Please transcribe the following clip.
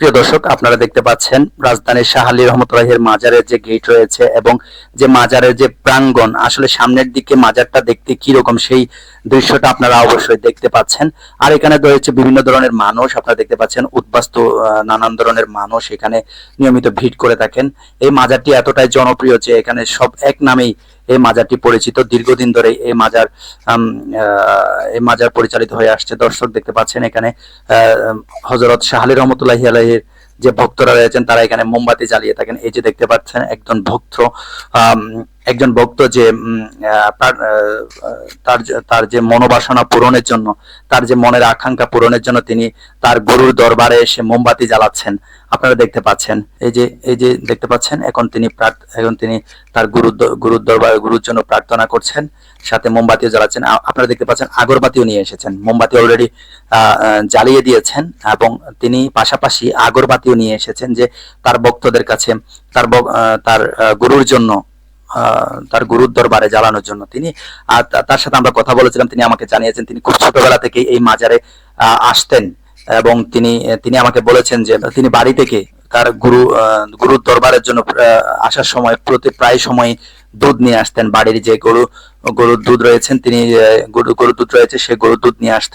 প্রিয় দর্শক, আপনারা দেখতে পাচ্ছেন রাজধানীর শাহ আলী রহমতুল্লাহির মাজারের যে গেট রয়েছে এবং যে মাজারের যে প্রাঙ্গণ, আসলে সামনের দিকে মাজারটা দেখতে কি রকম সেই দৃশ্যটা আপনারা অবশ্যই দেখতে পাচ্ছেন। আর এখানে রয়েছে বিভিন্ন ধরনের মানুষ, আপনারা দেখতে পাচ্ছেন উদ্বাস্তু নানান ধরনের মানুষ এখানে নিয়মিত ভিড় করে থাকেন। এই মাজারটি এতটাই জনপ্রিয় যে এখানে সব এক নামেই এই মাজারটি পরিচিত। দীর্ঘদিন ধরে এই মাজার পরিচালিত হয়ে আসছে। দর্শক দেখতে পাচ্ছেন এখানে হযরত শাহ আলী রহমতুল্লাহি আলাইহির যে ভক্তরা রয়েছেন তারা এখানে মোমবাতি জ্বালিয়ে থাকেন। এই যে দেখতে পাচ্ছেন একজন ভক্ত যে তার যে মনোবাসনা পূরণের জন্য, তার যে মনের আকাঙ্ক্ষা পূরণের জন্য তিনি তার গুরুর দরবারে এসে মোমবাতি জ্বালাচ্ছেন। আপনারা দেখতে পাচ্ছেন এই যে দেখতে পাচ্ছেন এখন তিনি তার গুরুর জন্য প্রার্থনা করছেন, সাথে মোমবাতিও জ্বালাচ্ছেন। আপনারা দেখতে পাচ্ছেন আগরবাতিও নিয়ে এসেছেন, মোমবাতি অলরেডি জ্বালিয়ে দিয়েছেন এবং তিনি পাশাপাশি আগরবাতিও নিয়ে এসেছেন যে তার ভক্তদের কাছে তার গুরুর জন্য, তার গুরুর দরবারে জ্বালানোর জন্য। তিনি তার সাথে আমরা কথা বলেছিলাম, তিনি আমাকে জানিয়েছেন তিনি খুব ছোটবেলা থেকেই এই মাজারে আসতেন এবং তিনি আমাকে বলেছেন যে তিনি বাড়ি থেকে তার গুরুর দরবারের জন্য আসার সময় প্রায় সময় দুধ নিয়ে আসতেন। বাড়ির যে গরুর দুধ রয়েছেন, তিনি গরুর দুধ রয়েছে সেই গরুর দুধ নিয়ে আসতেন।